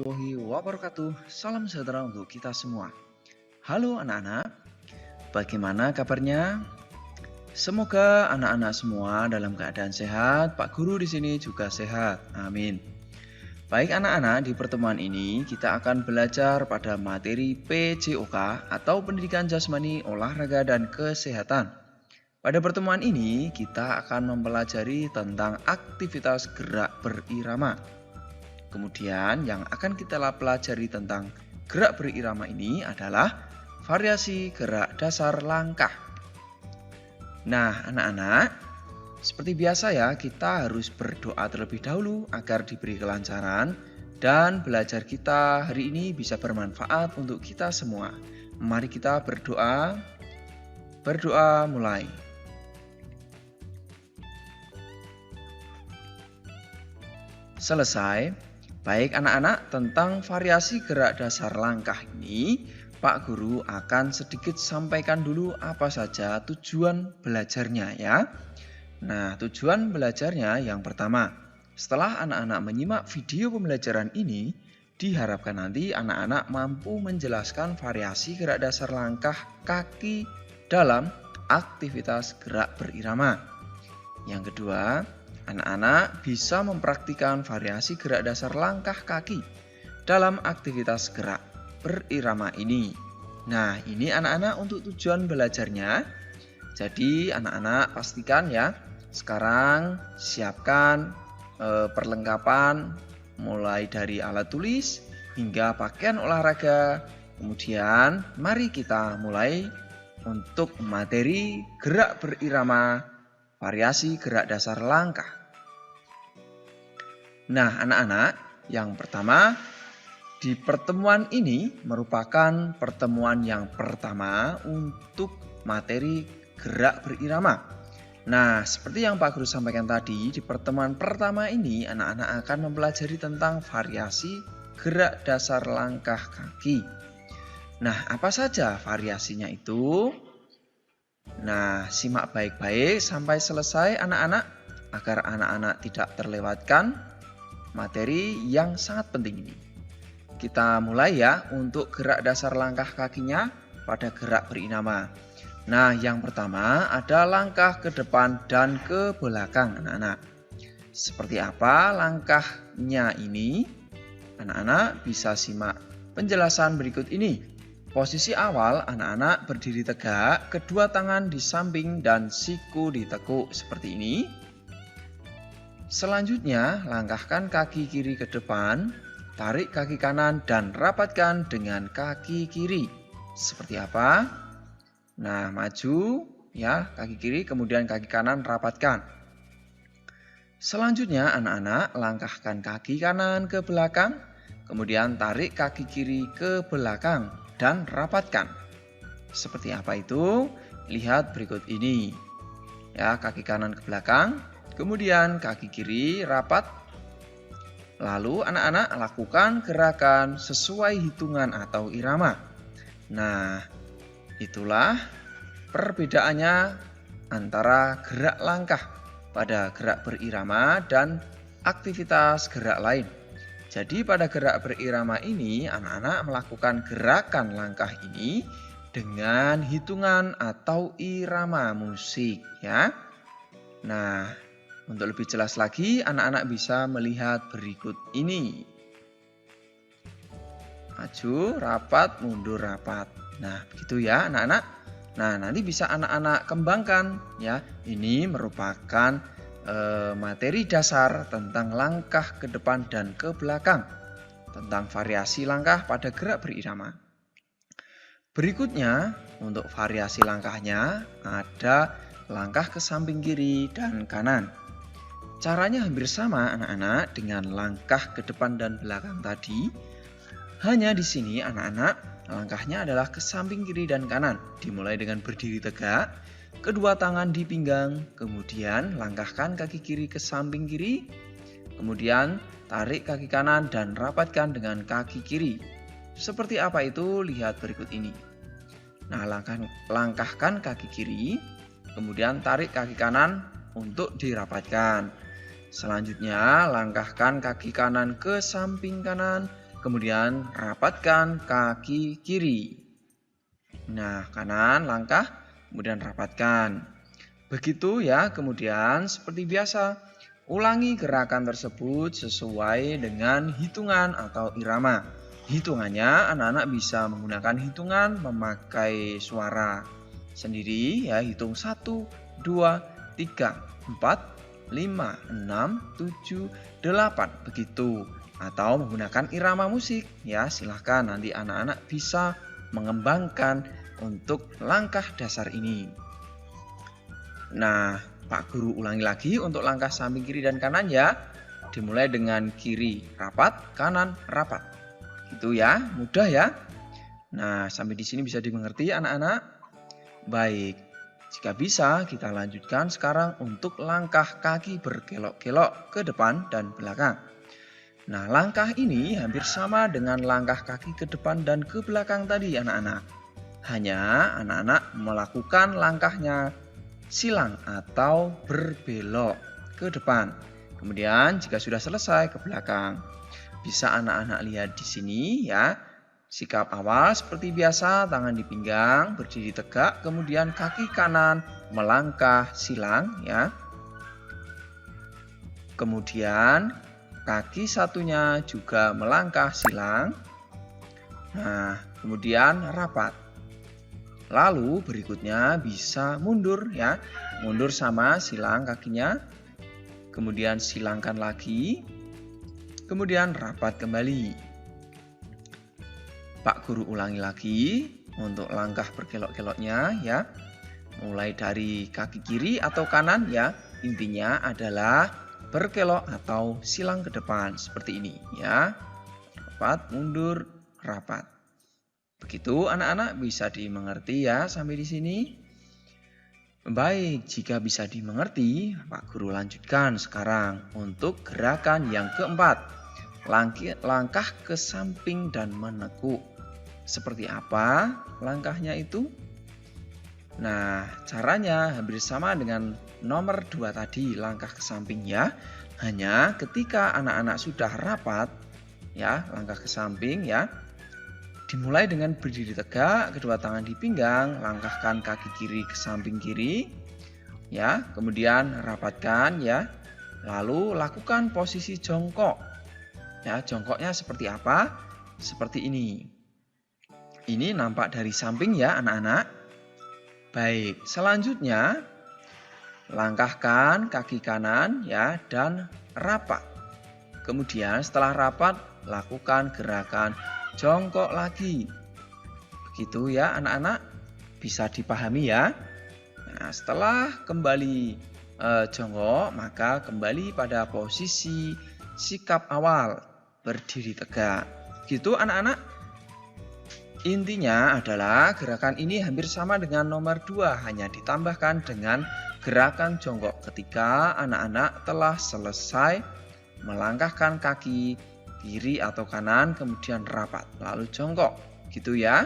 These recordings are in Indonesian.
warahmatullahi wabarakatuh. Salam sejahtera untuk kita semua. Halo anak-anak, bagaimana kabarnya? Semoga anak-anak semua dalam keadaan sehat. Pak Guru di sini juga sehat. Amin. Baik anak-anak, di pertemuan ini kita akan belajar pada materi PJOK atau Pendidikan Jasmani, Olahraga dan Kesehatan. Pada pertemuan ini kita akan mempelajari tentang aktivitas gerak berirama. Kemudian yang akan kita pelajari tentang gerak berirama ini adalah variasi gerak dasar langkah. Nah anak-anak, seperti biasa ya, kita harus berdoa terlebih dahulu agar diberi kelancaran dan belajar kita hari ini bisa bermanfaat untuk kita semua. Mari kita berdoa. Berdoa mulai. Selesai. Baik anak-anak, tentang variasi gerak dasar langkah ini, Pak Guru akan sedikit sampaikan dulu apa saja tujuan belajarnya ya. Nah, tujuan belajarnya yang pertama, setelah anak-anak menyimak video pembelajaran ini, diharapkan nanti anak-anak mampu menjelaskan variasi gerak dasar langkah kaki dalam aktivitas gerak berirama. Yang kedua, anak-anak bisa mempraktikkan variasi gerak dasar langkah kaki dalam aktivitas gerak berirama ini. Nah, ini anak-anak untuk tujuan belajarnya. Jadi anak-anak pastikan ya, sekarang siapkan perlengkapan mulai dari alat tulis hingga pakaian olahraga. Kemudian mari kita mulai untuk materi gerak berirama, variasi gerak dasar langkah. Nah anak-anak, yang pertama di pertemuan ini merupakan pertemuan yang pertama untuk materi gerak berirama. Nah seperti yang Pak Guru sampaikan tadi, di pertemuan pertama ini anak-anak akan mempelajari tentang variasi gerak dasar langkah kaki. Nah apa saja variasinya itu? Nah, simak baik-baik sampai selesai anak-anak agar anak-anak tidak terlewatkan materi yang sangat penting ini. Kita mulai ya untuk gerak dasar langkah kakinya pada gerak berirama. Nah, yang pertama ada langkah ke depan dan ke belakang anak-anak. Seperti apa langkahnya ini? Anak-anak bisa simak penjelasan berikut ini. Posisi awal, anak-anak berdiri tegak, kedua tangan di samping dan siku ditekuk seperti ini. Selanjutnya, langkahkan kaki kiri ke depan, tarik kaki kanan dan rapatkan dengan kaki kiri. Seperti apa? Nah, maju ya, kaki kiri kemudian kaki kanan rapatkan. Selanjutnya, anak-anak langkahkan kaki kanan ke belakang, kemudian tarik kaki kiri ke belakang dan rapatkan. Seperti apa itu? Lihat berikut ini. Ya, kaki kanan ke belakang, kemudian kaki kiri rapat. Lalu anak-anak lakukan gerakan sesuai hitungan atau irama. Nah, itulah perbedaannya antara gerak langkah pada gerak berirama dan aktivitas gerak lain. Jadi pada gerak berirama ini anak-anak melakukan gerakan langkah ini dengan hitungan atau irama musik ya. Nah, untuk lebih jelas lagi anak-anak bisa melihat berikut ini. Maju, rapat, mundur, rapat. Nah, begitu ya anak-anak. Nah, nanti bisa anak-anak kembangkan ya. Ini merupakan materi dasar tentang langkah ke depan dan ke belakang, tentang variasi langkah pada gerak berirama. Berikutnya untuk variasi langkahnya ada langkah ke samping kiri dan kanan. Caranya hampir sama anak-anak dengan langkah ke depan dan belakang tadi. Hanya di sini anak-anak langkahnya adalah ke samping kiri dan kanan. Dimulai dengan berdiri tegak, kedua tangan di pinggang, kemudian langkahkan kaki kiri ke samping kiri, kemudian tarik kaki kanan dan rapatkan dengan kaki kiri. Seperti apa itu? Lihat berikut ini. Nah, langkahkan kaki kiri, kemudian tarik kaki kanan untuk dirapatkan. Selanjutnya, langkahkan kaki kanan ke samping kanan, kemudian rapatkan kaki kiri. Nah, kanan langkah, kemudian rapatkan. Begitu ya, kemudian seperti biasa, ulangi gerakan tersebut sesuai dengan hitungan atau irama. Hitungannya, anak-anak bisa menggunakan hitungan memakai suara sendiri ya, hitung 1, 2, 3, 4, 5, 6, 7, 8, begitu. Atau menggunakan irama musik ya, silahkan nanti anak-anak bisa mengembangkan untuk langkah dasar ini. Nah, Pak Guru ulangi lagi untuk langkah samping kiri dan kanan ya. Dimulai dengan kiri rapat, kanan rapat. Gitu ya, mudah ya. Nah, sampai di sini bisa dimengerti anak-anak? Baik, jika bisa kita lanjutkan sekarang untuk langkah kaki berkelok-kelok ke depan dan belakang. Nah, langkah ini hampir sama dengan langkah kaki ke depan dan ke belakang tadi anak-anak. Hanya anak-anak melakukan langkahnya silang atau berbelok ke depan. Kemudian jika sudah selesai ke belakang. Bisa anak-anak lihat di sini ya. Sikap awal seperti biasa, tangan di pinggang, berdiri tegak, kemudian kaki kanan melangkah silang ya. Kemudian kaki satunya juga melangkah silang. Nah, kemudian rapat. Lalu berikutnya bisa mundur ya. Mundur sama silang kakinya. Kemudian silangkan lagi. Kemudian rapat kembali. Pak Guru ulangi lagi untuk langkah berkelok-keloknya ya. Mulai dari kaki kiri atau kanan ya. Intinya adalah berkelok atau silang ke depan seperti ini ya. Rapat, mundur, rapat. Begitu anak-anak bisa dimengerti ya sampai di sini. Baik, jika bisa dimengerti, Pak Guru lanjutkan sekarang untuk gerakan yang keempat. Langkah ke samping dan menekuk. Seperti apa langkahnya itu? Nah, caranya hampir sama dengan nomor 2 tadi, langkah ke samping ya. Hanya ketika anak-anak sudah rapat ya, langkah ke samping ya. Dimulai dengan berdiri tegak, kedua tangan di pinggang, langkahkan kaki kiri ke samping kiri. Ya, kemudian rapatkan ya. Lalu lakukan posisi jongkok. Ya, jongkoknya seperti apa? Seperti ini. Ini nampak dari samping ya, anak-anak. Baik, selanjutnya langkahkan kaki kanan ya dan rapat. Kemudian setelah rapat lakukan gerakan jongkok lagi. Begitu ya anak-anak, bisa dipahami ya. Nah, setelah kembali jongkok, maka kembali pada posisi sikap awal, berdiri tegak. Gitu anak-anak. Intinya adalah gerakan ini hampir sama dengan nomor 2, hanya ditambahkan dengan gerakan jongkok ketika anak-anak telah selesai melangkahkan kaki kiri atau kanan, kemudian rapat, lalu jongkok. Gitu ya.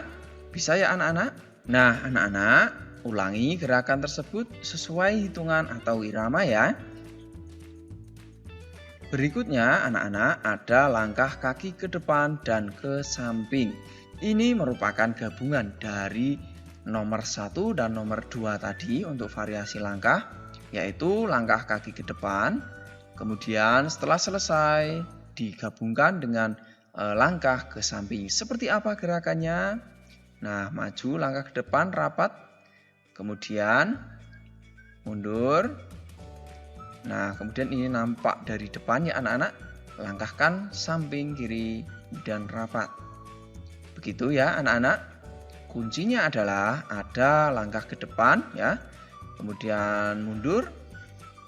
Bisa ya anak-anak? Nah, anak-anak, ulangi gerakan tersebut sesuai hitungan atau irama ya. Berikutnya, anak-anak, ada langkah kaki ke depan dan ke samping. Ini merupakan gabungan dari nomor 1 dan nomor 2 tadi untuk variasi langkah, yaitu langkah kaki ke depan, kemudian setelah selesai digabungkan dengan langkah ke samping. Seperti apa gerakannya? Nah, maju langkah ke depan, rapat, kemudian mundur. Nah, kemudian ini nampak dari depan ya anak-anak, langkahkan samping kiri dan rapat. Begitu ya anak-anak. Kuncinya adalah ada langkah ke depan ya, kemudian mundur,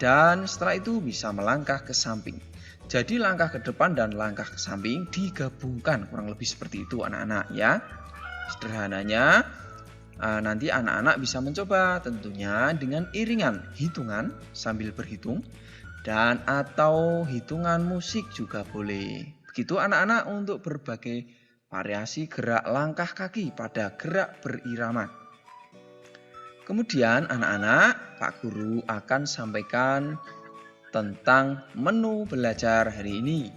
dan setelah itu bisa melangkah ke samping. Jadi langkah ke depan dan langkah ke samping digabungkan, kurang lebih seperti itu anak-anak ya. Sederhananya nanti anak-anak bisa mencoba tentunya dengan iringan hitungan sambil berhitung dan atau hitungan musik juga boleh. Begitu anak-anak untuk berbagai variasi gerak langkah kaki pada gerak berirama. Kemudian anak-anak, Pak Guru akan sampaikan tentang menu belajar hari ini.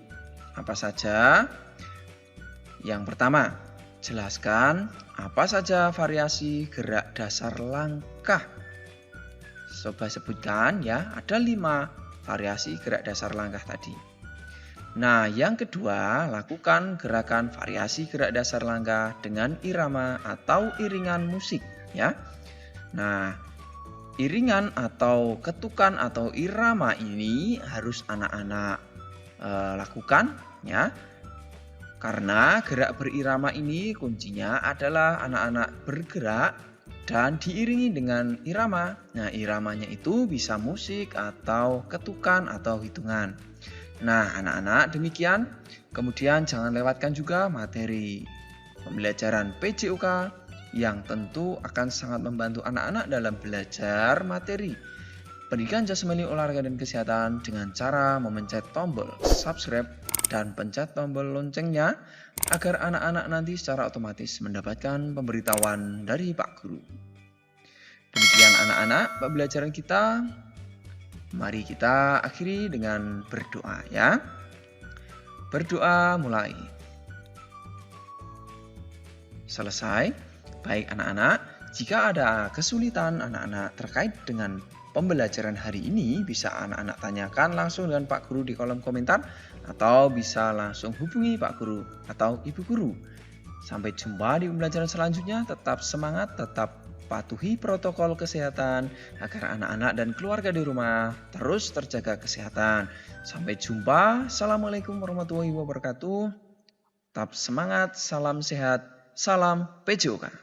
Apa saja? Yang pertama, jelaskan apa saja variasi gerak dasar langkah. Coba sebutkan ya, ada 5 variasi gerak dasar langkah tadi. Nah, yang kedua, lakukan gerakan variasi gerak dasar langkah dengan irama atau iringan musik ya. Nah, iringan atau ketukan atau irama ini harus anak-anak lakukan ya. Karena gerak berirama ini kuncinya adalah anak-anak bergerak dan diiringi dengan irama. Nah, iramanya itu bisa musik atau ketukan atau hitungan. Nah, anak-anak demikian. Kemudian jangan lewatkan juga materi pembelajaran PJOK yang tentu akan sangat membantu anak-anak dalam belajar materi pendidikan jasmani, olahraga, dan kesehatan dengan cara memencet tombol subscribe dan pencet tombol loncengnya agar anak-anak nanti secara otomatis mendapatkan pemberitahuan dari Pak Guru. Demikian anak-anak pembelajaran kita. Mari kita akhiri dengan berdoa ya. Berdoa mulai. Selesai. Baik anak-anak, jika ada kesulitan anak-anak terkait dengan pembelajaran hari ini, bisa anak-anak tanyakan langsung dengan Pak Guru di kolom komentar atau bisa langsung hubungi Pak Guru atau Ibu Guru. Sampai jumpa di pembelajaran selanjutnya. Tetap semangat, tetap patuhi protokol kesehatan agar anak-anak dan keluarga di rumah terus terjaga kesehatan. Sampai jumpa. Assalamualaikum warahmatullahi wabarakatuh. Tetap semangat, salam sehat, salam PJOK.